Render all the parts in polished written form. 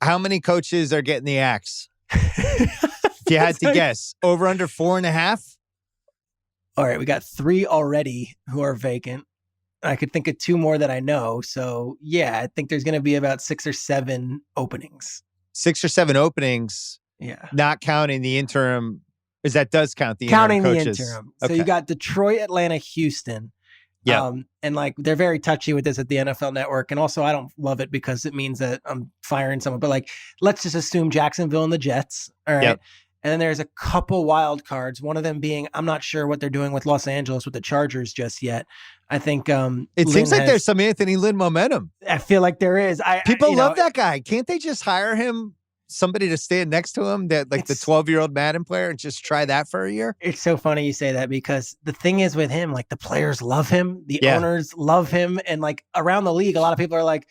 how many coaches are getting the axe? If you had to guess, over under 4.5? All right, we got 3 already who are vacant. I could think of 2 more that I know. So yeah, I think there's going to be about 6 or 7 openings. 6 or 7 openings. Yeah. Not counting the interim. Because that does count the counting interim the coaches. interim. So you got Detroit, Atlanta, Houston. Yeah. And like they're very touchy with this at the NFL Network. And also I don't love it because it means that I'm firing someone. But like, let's just assume Jacksonville and the Jets. All right. Yep. And then there's a couple wild cards. One of them being, I'm not sure what they're doing with Los Angeles with the Chargers just yet. I think it seems like there's some Anthony Lynn momentum. I feel like there is. People love that guy. Can't they just hire him, somebody to stand next to him, that like the 12-year-old Madden player, and just try that for a year? It's so funny you say that, because the thing is with him, like the players love him, the owners love him, and like around the league, a lot of people are like,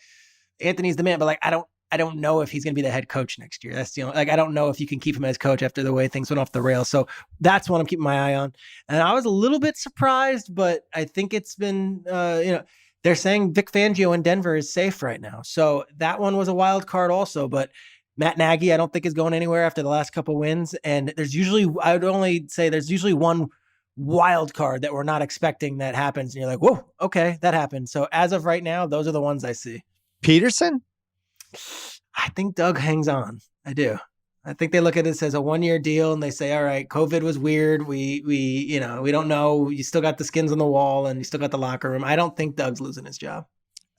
Anthony's the man, but like I don't know if he's going to be the head coach next year. That's the only, like, I don't know if you can keep him as coach after the way things went off the rails. So that's what I'm keeping my eye on. And I was a little bit surprised, but I think it's been, they're saying Vic Fangio in Denver is safe right now. So that one was a wild card also, but Matt Nagy, I don't think is going anywhere after the last couple wins. And I would only say there's usually one wild card that we're not expecting that happens. And you're like, whoa, okay, that happened. So as of right now, those are the ones I see. Peterson? I think Doug hangs on. I do. I think they look at this as a 1-year deal and they say, all right, COVID was weird. We don't know. You still got the skins on the wall and you still got the locker room. I don't think Doug's losing his job.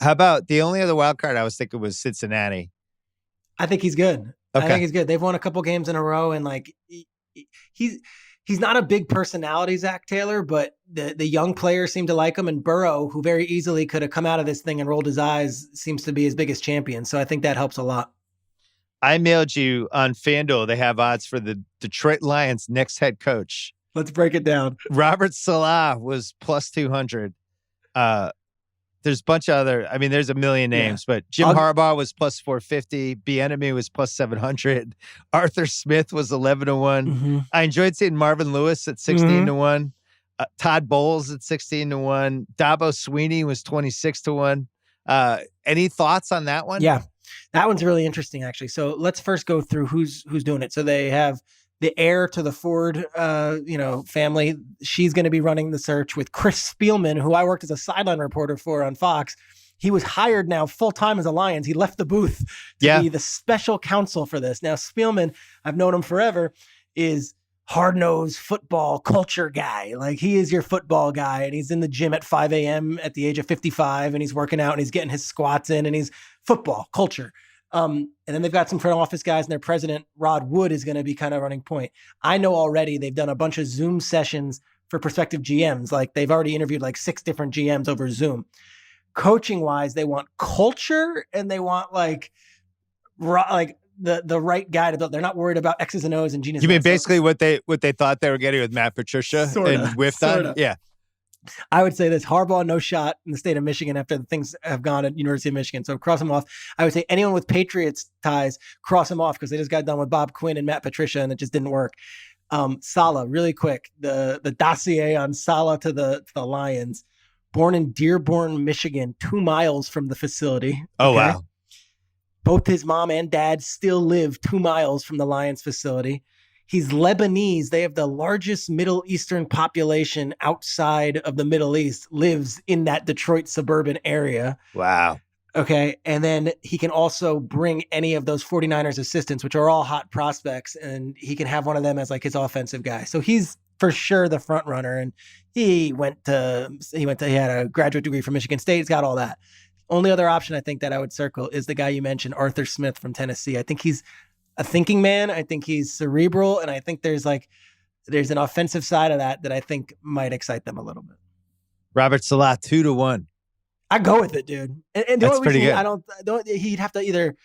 How about the only other wild card I was thinking was Cincinnati? I think he's good. Okay. I think he's good. They've won a couple games in a row, and like he's not a big personality, Zach Taylor, but the young players seem to like him. And Burrow, who very easily could have come out of this thing and rolled his eyes, seems to be his biggest champion. So I think that helps a lot. I mailed you on FanDuel. They have odds for the Detroit Lions' next head coach. Let's break it down. Robert Saleh was plus 200. There's a bunch of other, there's a million names, but Jim Harbaugh was plus 450. Bieniemy was plus 700. Arthur Smith was 11-1. Mm-hmm. I enjoyed seeing Marvin Lewis at 16-1. Todd Bowles at 16-1. Dabo Sweeney was 26-1. Any thoughts on that one? Yeah, that one's really interesting, actually. So let's first go through who's doing it. So they have the heir to the Ford, family. She's going to be running the search with Chris Spielman, who I worked as a sideline reporter for on Fox. He was hired now full-time as a Lions. He left the booth to be the special counsel for this. Now, Spielman, I've known him forever, is hard-nosed football culture guy. Like, he is your football guy, and he's in the gym at 5 a.m. at the age of 55, and he's working out, and he's getting his squats in, and he's football culture. And then they've got some front office guys, and their president, Rod Wood, is going to be kind of running point. I know already they've done a bunch of Zoom sessions for prospective GMs. Like, they've already interviewed like 6 different GMs over Zoom. Coaching wise, they want culture, and they want like the right guy to build. They're not worried about X's and O's and genius. You mean basically what they thought they were getting with Matt Patricia and whiffed on? Yeah. I would say this: Harbaugh, no shot in the state of Michigan after the things have gone at University of Michigan. So cross him off. I would say anyone with Patriots ties, cross him off, because they just got done with Bob Quinn and Matt Patricia, and it just didn't work. Saleh, really quick, the dossier on Saleh to the Lions. Born in Dearborn, Michigan, 2 miles from the facility. Oh, wow. Both his mom and dad still live 2 miles from the Lions facility. He's Lebanese. They have the largest Middle Eastern population outside of the Middle East, lives in that Detroit suburban area. Wow. Okay. And then he can also bring any of those 49ers assistants, which are all hot prospects, and he can have one of them as like his offensive guy. So he's for sure the front runner. And he had a graduate degree from Michigan State. He's got all that. Only other option I think that I would circle is the guy you mentioned, Arthur Smith from Tennessee. I think he's a thinking man. I think he's cerebral. And I think there's an offensive side of that I think might excite them a little bit. Robert Saleh, 2-1. I go with it, dude. And that's pretty good. He'd have to either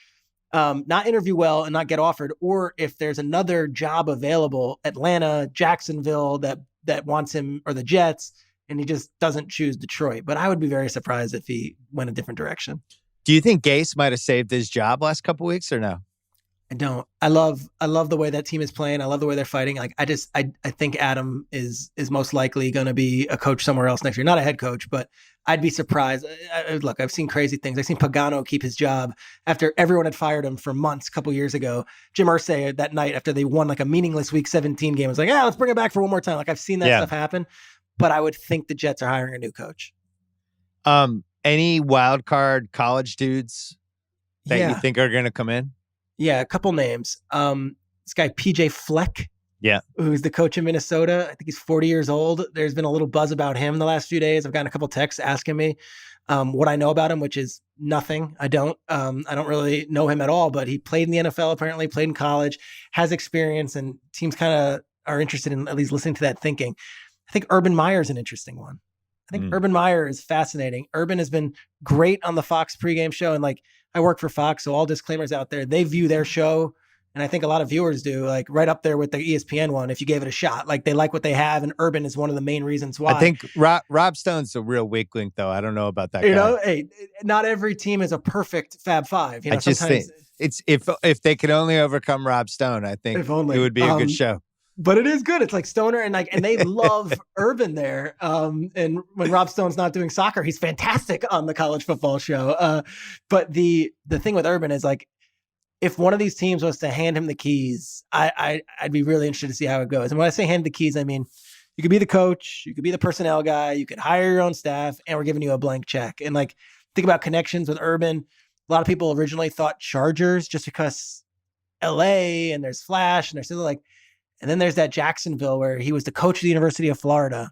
not interview well and not get offered, or if there's another job available, Atlanta, Jacksonville, that wants him, or the Jets, and he just doesn't choose Detroit. But I would be very surprised if he went a different direction. Do you think Gase might have saved his job last couple of weeks or no? I don't. I love the way that team is playing. I love the way they're fighting. Like I think Adam is most likely going to be a coach somewhere else next year. Not a head coach, but I'd be surprised. Look, I've seen crazy things. I've seen Pagano keep his job after everyone had fired him for months a couple years ago. Jim Irsay that night after they won like a meaningless Week 17 game was like, let's bring it back for one more time. Like I've seen that stuff happen, but I would think the Jets are hiring a new coach. Any wild card college dudes that you think are going to come in? Yeah, a couple names. This guy, PJ Fleck. Yeah. Who's the coach in Minnesota. I think he's 40 years old. There's been a little buzz about him the last few days. I've gotten a couple texts asking me what I know about him, which is nothing. I don't really know him at all, but he played in the NFL, apparently played in college, has experience, and teams kind of are interested in at least listening to that thinking. I think Urban Meyer is an interesting one. I think Urban Meyer is fascinating. Urban has been great on the Fox pregame show. And like, I work for Fox, so all disclaimers out there, they view their show, and I think a lot of viewers do, like right up there with the ESPN one, if you gave it a shot. Like they like what they have, and Urban is one of the main reasons why. I think Rob Stone's a real weak link, though. I don't know about that guy. You know, hey, not every team is a perfect Fab Five. You know, I just think it's if they could only overcome Rob Stone, I think it would be a good show. But it is good. It's like Stoner and they love Urban there. And when Rob Stone's not doing soccer, he's fantastic on the college football show. But the thing with Urban is like, if one of these teams was to hand him the keys, I'd be really interested to see how it goes. And when I say hand the keys, I mean, you could be the coach, you could be the personnel guy, you could hire your own staff, and we're giving you a blank check. And like, think about connections with Urban. A lot of people originally thought Chargers just because LA and there's Flash and there's still like, and then there's that Jacksonville where he was the coach of the University of Florida,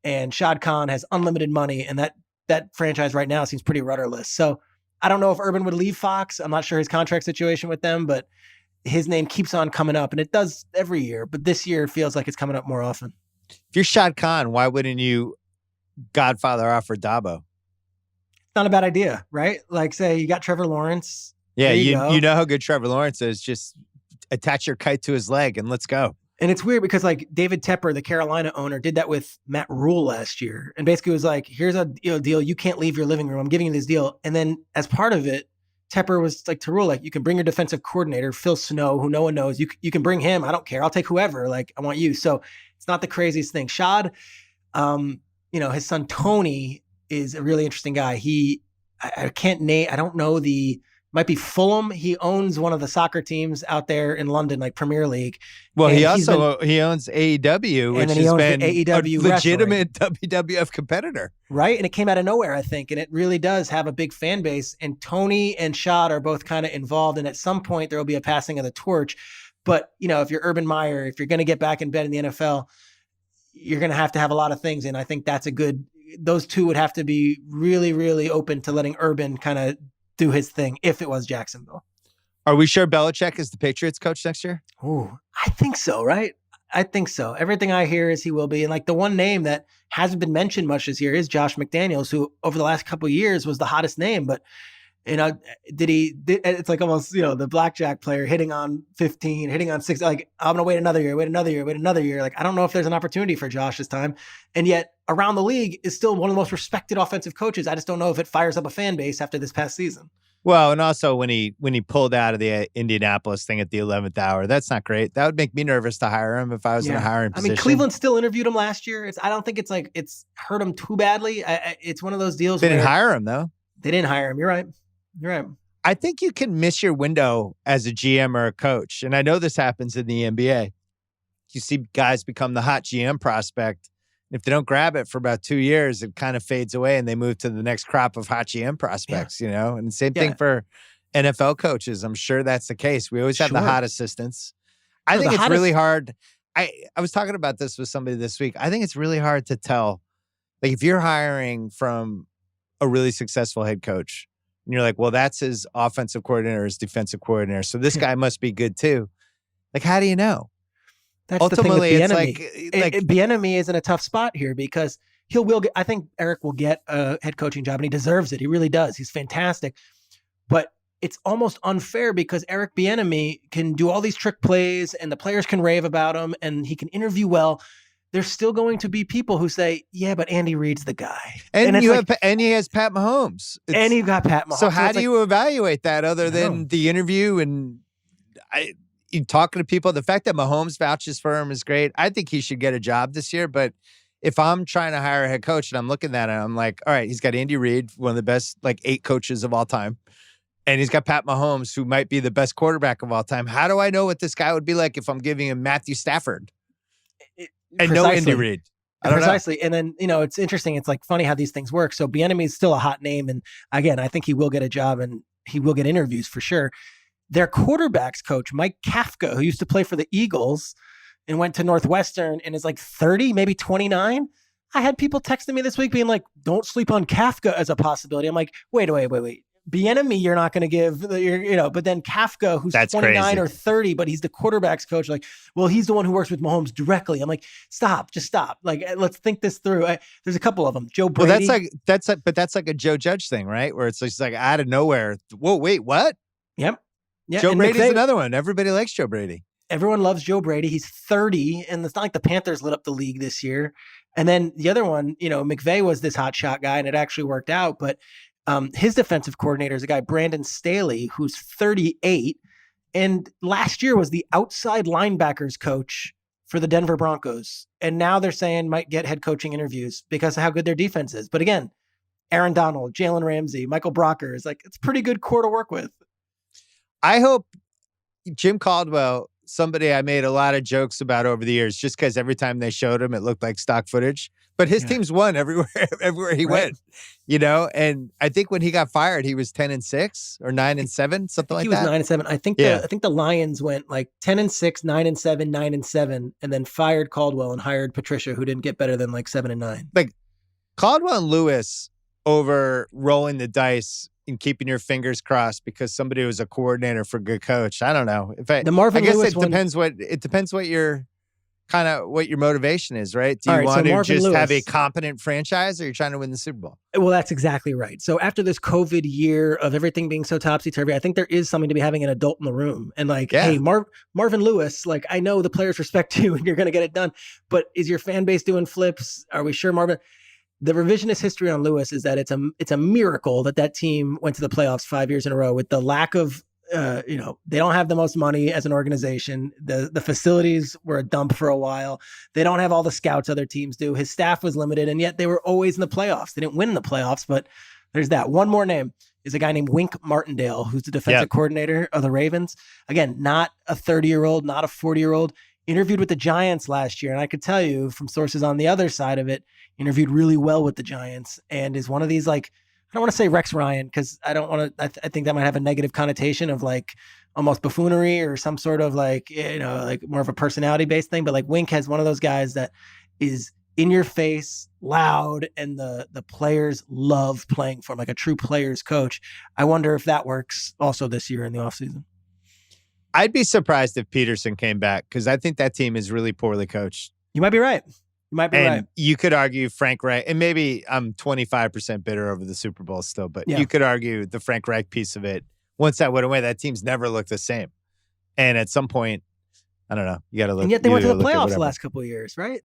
and Shad Khan has unlimited money, and that franchise right now seems pretty rudderless. So I don't know if Urban would leave Fox. I'm not sure his contract situation with them, but his name keeps on coming up, and it does every year. But this year it feels like it's coming up more often. If you're Shad Khan, why wouldn't you Godfather offer Dabo? It's not a bad idea, right? Like, say you got Trevor Lawrence. Yeah, you know how good Trevor Lawrence is. Just attach your kite to his leg and let's go. And it's weird because like David Tepper, the Carolina owner, did that with Matt Rule last year, and basically was like, "Here's a deal. You can't leave your living room. I'm giving you this deal." And then as part of it, Tepper was like to Rule, like, "You can bring your defensive coordinator, Phil Snow, who no one knows. You can bring him. I don't care. I'll take whoever. Like, I want you." So it's not the craziest thing. Shad, his son Tony is a really interesting guy. I can't name. I don't know might be Fulham. He owns one of the soccer teams out there in London, like Premier League. Well, he owns AEW, which has been AEW a legitimate wrestling. WWF competitor. Right? And it came out of nowhere, I think. And it really does have a big fan base. And Tony and Shad are both kind of involved. And at some point, there will be a passing of the torch. But, if you're Urban Meyer, if you're going to get back in bed in the NFL, you're going to have a lot of things. And I think that's those two would have to be really, really open to letting Urban kind of do his thing if it was Jacksonville. Are we sure Belichick is the Patriots coach next year? Oh, I think so, right? I think so. Everything I hear is he will be. And like the one name that hasn't been mentioned much this year is Josh McDaniels, who over the last couple of years was the hottest name. But, it's like almost, the blackjack player hitting on 15, hitting on 6, like, I'm going to wait another year. Like, I don't know if there's an opportunity for Josh this time. And yet around the league is still one of the most respected offensive coaches. I just don't know if it fires up a fan base after this past season. Well, and also when he pulled out of the Indianapolis thing at the 11th hour, that's not great. That would make me nervous to hire him if I was in a hiring position. I mean, Cleveland still interviewed him last year. I don't think it's hurt him too badly. It's one of those deals. They didn't hire him though. They didn't hire him. You're right. I think you can miss your window as a GM or a coach. And I know this happens in the NBA. You see guys become the hot GM prospect. If they don't grab it for about 2 years, it kind of fades away and they move to the next crop of hot GM prospects, And same thing for NFL coaches. I'm sure that's the case. We always have the hot assistants. I think it's really hard. I was talking about this with somebody this week. I think it's really hard to tell. Like if you're hiring from a really successful head coach, and you're like, well, that's his offensive coordinator, his defensive coordinator. So this guy must be good too. Like, how do you know? That's ultimately it's like Bieniemy is in a tough spot here because I think Eric will get a head coaching job and he deserves it. He really does. He's fantastic. But it's almost unfair because Eric Bieniemy can do all these trick plays and the players can rave about him and he can interview well. There's still going to be people who say, yeah, but Andy Reid's the guy. And he has Pat Mahomes. And you've got Pat Mahomes. So how do you evaluate that other than the interview? And you talking to people, the fact that Mahomes vouches for him is great. I think he should get a job this year, but if I'm trying to hire a head coach and I'm looking at it, I'm like, all right, he's got Andy Reid, one of the best 8 coaches of all time. And he's got Pat Mahomes, who might be the best quarterback of all time. How do I know what this guy would be like if I'm giving him Matthew Stafford and no Andy Reid? I don't Precisely. know. And then, it's interesting. It's funny how these things work. So Bieniemy is still a hot name. And again, I think he will get a job and he will get interviews for sure. Their quarterbacks coach, Mike Kafka, who used to play for the Eagles and went to Northwestern and is 30, maybe 29. I had people texting me this week being like, don't sleep on Kafka as a possibility. I'm like, wait. Bieniemy, you're not going to give, but then Kafka, who's That's 29 crazy. or 30, but he's the quarterback's coach. Well, he's the one who works with Mahomes directly. I'm like, just stop. Let's think this through. There's a couple of them. Joe Brady. Well, that's like a Joe Judge thing, right? Where it's just out of nowhere. Whoa, wait, what? Yep. Yeah. Joe Brady's another one. Everybody likes Joe Brady. Everyone loves Joe Brady. He's 30, and it's not like the Panthers lit up the league this year. And then the other one, McVay was this hot shot guy, and it actually worked out. But his defensive coordinator is a guy, Brandon Staley, who's 38, and last year was the outside linebackers coach for the Denver Broncos. And now they're saying might get head coaching interviews because of how good their defense is. But again, Aaron Donald, Jalen Ramsey, Michael Brocker is it's pretty good core to work with. I hope Jim Caldwell, somebody I made a lot of jokes about over the years, just because every time they showed him, it looked like stock footage. But his teams won everywhere he went, And I think when he got fired, he was 10-6 or 9-7, something like that. He was 9-7. I think the Lions went 10-6, 9-7, 9-7, and then fired Caldwell and hired Patricia, who didn't get better than 7-9. Caldwell and Lewis over rolling the dice and keeping your fingers crossed because somebody was a coordinator for a good coach. I don't know. I guess it depends what your motivation is, right? Do you want to just have a competent franchise, or you're trying to win the Super Bowl? Well, that's exactly right. So after this COVID year of everything being so topsy-turvy, I think there is something to be having an adult in the room. And hey, Marvin Lewis, I know the players respect you and you're going to get it done, but is your fan base doing flips? Are we sure Marvin? The revisionist history on Lewis is that it's a miracle that team went to the playoffs 5 years in a row with the lack of, they don't have the most money as an organization. The facilities were a dump for a while. They don't have all the scouts other teams do. His staff was limited, and yet they were always in the playoffs. They didn't win in the playoffs, but there's that. One more name is a guy named Wink Martindale, who's the defensive coordinator of the Ravens. Again, not a 30-year-old, not a 40-year-old. Interviewed with the Giants last year, and I could tell you from sources on the other side of it, interviewed really well with the Giants, and is one of these I don't want to say Rex Ryan because I don't want to. I think that might have a negative connotation of almost buffoonery or some sort of more of a personality based thing. But Wink has one of those guys that is in your face, loud, and the players love playing for him, like a true players coach. I wonder if that works also this year in the offseason. I'd be surprised if Peterson came back because I think that team is really poorly coached. You might be right. You could argue Frank Reich, and maybe I'm 25% bitter over the Super Bowl still, but you could argue the Frank Reich piece of it. Once that went away, that team's never looked the same. And at some point, I don't know, you got to look. And yet they went to the playoffs the last couple of years, right?